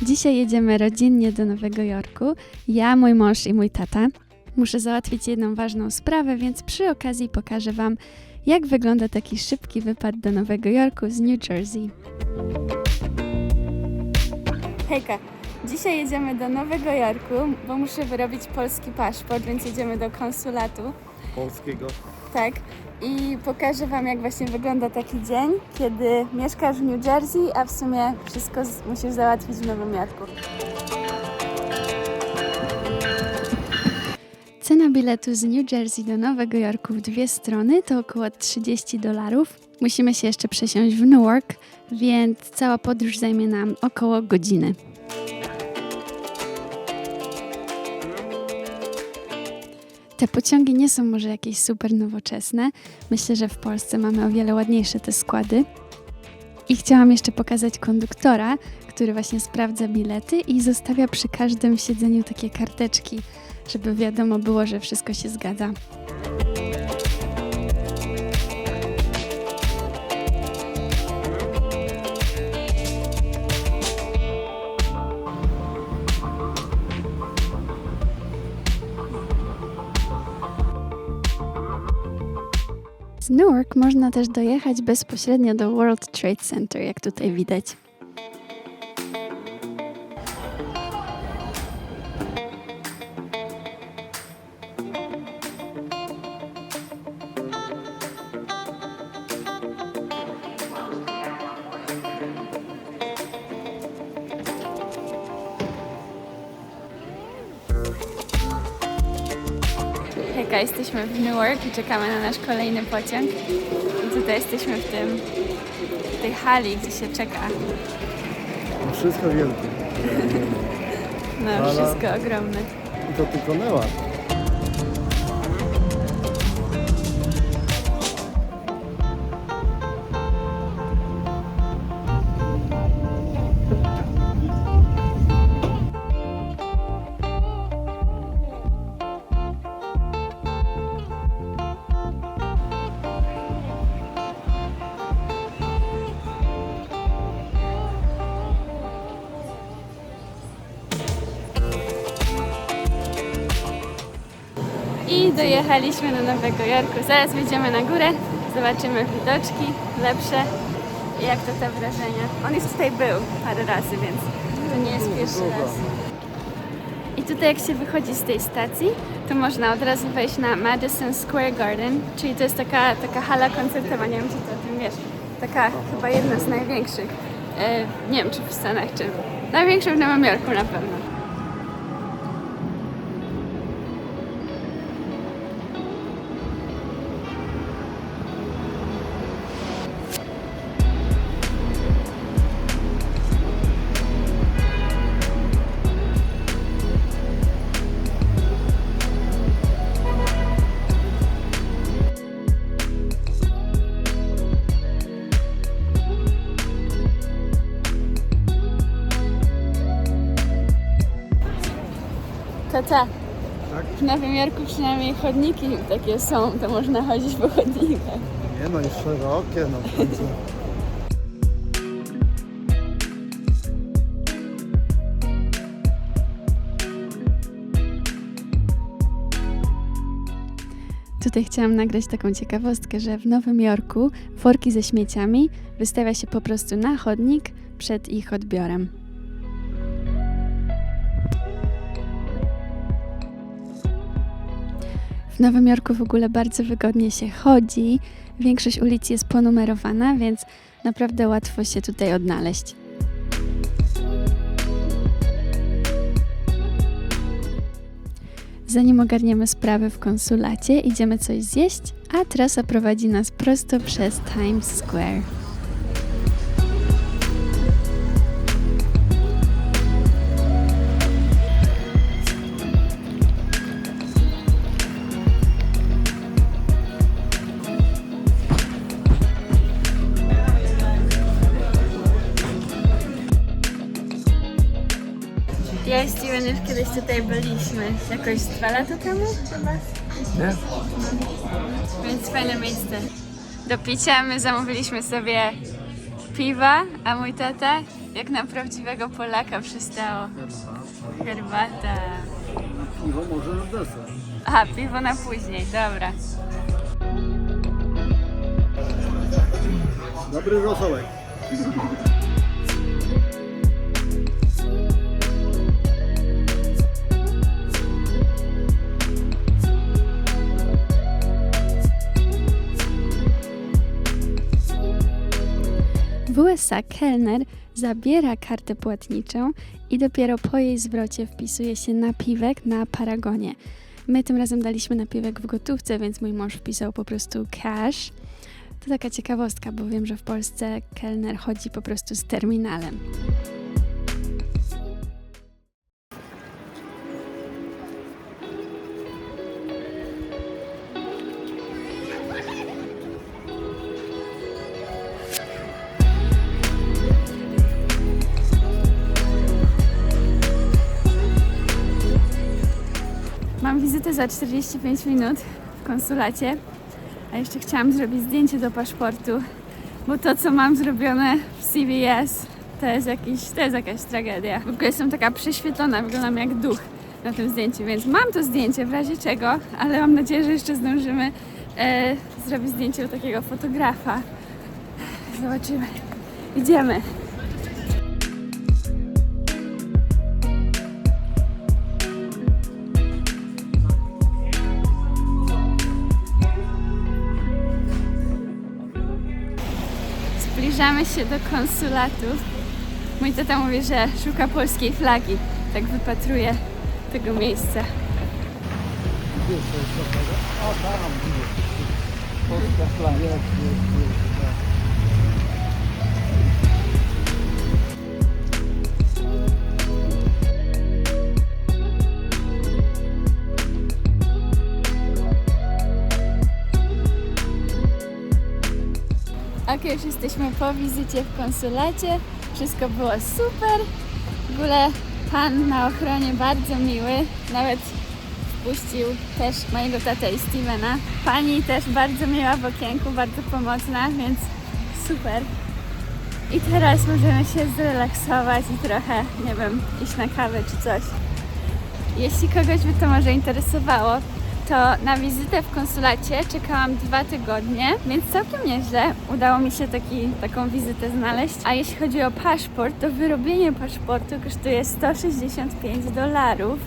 Dzisiaj jedziemy rodzinnie do Nowego Jorku. Ja, mój mąż i mój tata. Muszę załatwić jedną ważną sprawę, więc przy okazji pokażę Wam, jak wygląda taki szybki wypad do Nowego Jorku z New Jersey. Hejka! Dzisiaj jedziemy do Nowego Jorku, bo muszę wyrobić polski paszport, więc jedziemy do konsulatu. Polskiego. Tak. I pokażę Wam, jak właśnie wygląda taki dzień, kiedy mieszkasz w New Jersey, a w sumie wszystko musisz załatwić w Nowym Jorku. Cena biletu z New Jersey do Nowego Jorku w dwie strony to około $30. Musimy się jeszcze przesiąść w Newark, więc cała podróż zajmie nam około godziny. Te pociągi nie są może jakieś super nowoczesne. Myślę, że w Polsce mamy o wiele ładniejsze te składy. I chciałam jeszcze pokazać konduktora, który właśnie sprawdza bilety i zostawia przy każdym siedzeniu takie karteczki, żeby wiadomo było, że wszystko się zgadza. Z Newark można też dojechać bezpośrednio do World Trade Center, jak tutaj widać. Hejka, jesteśmy w Newark i czekamy na nasz kolejny pociąg. I tutaj jesteśmy w tej hali, gdzie się czeka. Wszystko wielkie. No, Hala. wszystko ogromne. I to tylko Newark. I dojechaliśmy do Nowego Jorku. Zaraz wyjdziemy na górę, zobaczymy widoczki lepsze i jak to te wrażenia. On już tutaj był parę razy, więc to nie jest pierwszy raz. I tutaj jak się wychodzi z tej stacji, to można od razu wejść na Madison Square Garden, czyli to jest taka hala koncertowa, nie wiem czy ty o tym wiesz. Taka chyba jedna z największych, nie wiem czy w Stanach, czy największa w Nowym Jorku na pewno. Tata, Tak? w Nowym Jorku przynajmniej chodniki takie są, to można chodzić po chodnikach. Nie no, jest szerokie, no w końcu. Tutaj chciałam nagrać taką ciekawostkę, że w Nowym Jorku worki ze śmieciami wystawia się po prostu na chodnik przed ich odbiorem. W Nowym Jorku w ogóle bardzo wygodnie się chodzi. Większość ulic jest ponumerowana, więc naprawdę łatwo się tutaj odnaleźć. Zanim ogarniemy sprawy w konsulacie, idziemy coś zjeść, a trasa prowadzi nas prosto przez Times Square. Ja i Steven już kiedyś tutaj byliśmy, jakoś 2 lata temu chyba. Nie? Więc fajne miejsce. Do picia my zamówiliśmy sobie piwa, a mój tata Jak na prawdziwego Polaka przystało. Herbata. Piwo może na deser. Aha, piwo na później, dobra. Dobry rosołek. W USA kelner zabiera kartę płatniczą i dopiero po jej zwrocie wpisuje się napiwek na paragonie. My tym razem daliśmy napiwek w gotówce, więc mój mąż wpisał po prostu cash. To taka ciekawostka, bo wiem, że w Polsce kelner chodzi po prostu z terminalem. Mam wizytę za 45 minut w konsulacie, a jeszcze chciałam zrobić zdjęcie do paszportu, bo to, co mam zrobione w CVS, to jest jakaś tragedia. W ogóle jestem taka prześwietlona, wyglądam jak duch na tym zdjęciu, więc mam to zdjęcie w razie czego, ale mam nadzieję, że jeszcze zdążymy zrobić zdjęcie u takiego fotografa. Zobaczymy. Idziemy. Zbliżamy się do konsulatu. Mój tata mówi, że szuka polskiej flagi. Tak wypatruje tego miejsca. Gdzie to jest dobrego? O, tam, widzisz. Polska flaga. Jest. Ok, już jesteśmy po wizycie w konsulacie. Wszystko było super. W ogóle pan na ochronie bardzo miły. Nawet wpuścił też mojego tatę i Stevena. Pani też bardzo miła w okienku, bardzo pomocna, więc super. I teraz możemy się zrelaksować i trochę, nie wiem, iść na kawę czy coś. Jeśli kogoś by to może interesowało, to na wizytę w konsulacie czekałam 2 tygodnie, więc całkiem nieźle udało mi się taką wizytę znaleźć. A jeśli chodzi o paszport, to wyrobienie paszportu kosztuje $165,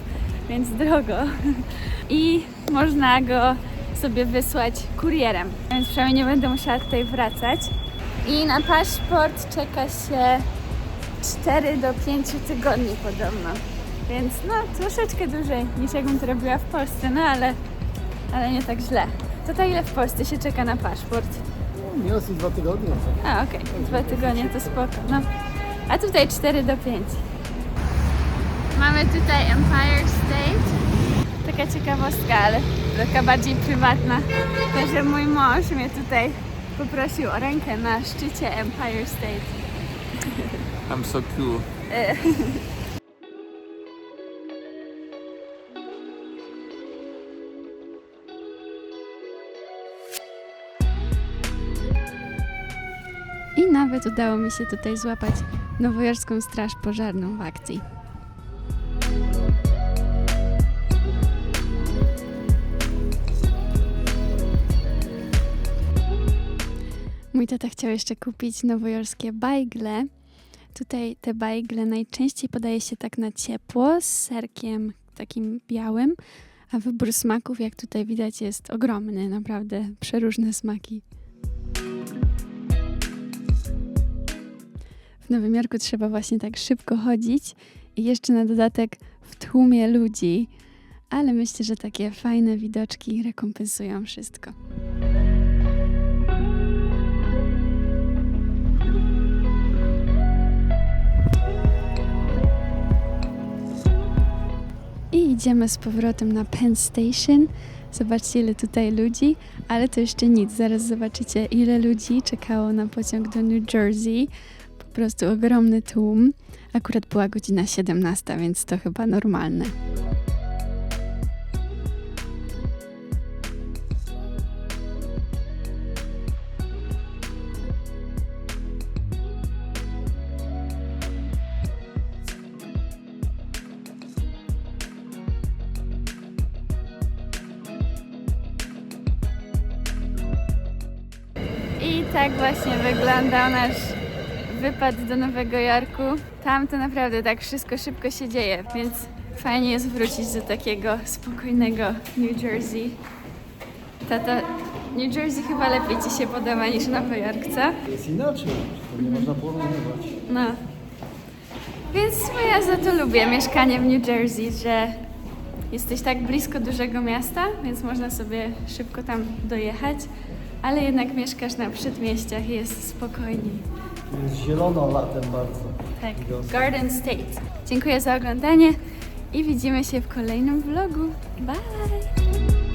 więc drogo. I można go sobie wysłać kurierem, więc przynajmniej nie będę musiała tutaj wracać. I na paszport czeka się 4 do 5 tygodni podobno. Więc no troszeczkę dłużej niż jakbym to robiła w Polsce, no ale nie tak źle. To ile w Polsce się czeka na paszport? No, nie jest 2 tygodnie. A okej, 2 tygodnie to spoko, no. A tutaj 4 do 5. Mamy tutaj Empire State. Taka ciekawostka, ale taka bardziej prywatna. To, że mój mąż mnie tutaj poprosił o rękę na szczycie Empire State. I'm so cool. I nawet udało mi się tutaj złapać nowojorską straż pożarną w akcji. Mój tata chciał jeszcze kupić nowojorskie bajgle. Tutaj te bajgle najczęściej podaje się tak na ciepło, z serkiem takim białym, a wybór smaków, jak tutaj widać, jest ogromny. Naprawdę przeróżne smaki. W Nowym Jorku trzeba właśnie tak szybko chodzić i jeszcze na dodatek w tłumie ludzi, ale myślę, że takie fajne widoczki rekompensują wszystko. I idziemy z powrotem na Penn Station. Zobaczcie, ile tutaj ludzi, ale to jeszcze nic. Zaraz zobaczycie, ile ludzi czekało na pociąg do New Jersey. Po prostu ogromny tłum. Akurat była godzina 17, więc to chyba normalne. Tak właśnie wyglądał nasz wypad do Nowego Jorku. Tam to naprawdę tak wszystko szybko się dzieje, więc fajnie jest wrócić do takiego spokojnego New Jersey. Tato, New Jersey chyba lepiej Ci się podoba niż Nowy Jork, co? Jest inaczej, to nie można porównywać. No. Więc ja za to lubię mieszkanie w New Jersey, że jesteś tak blisko dużego miasta, więc można sobie szybko tam dojechać, ale jednak mieszkasz na przedmieściach i jest spokojniej. Jest zielono latem bardzo. Tak, Wiosna. Garden State. Dziękuję za oglądanie i widzimy się w kolejnym vlogu. Bye!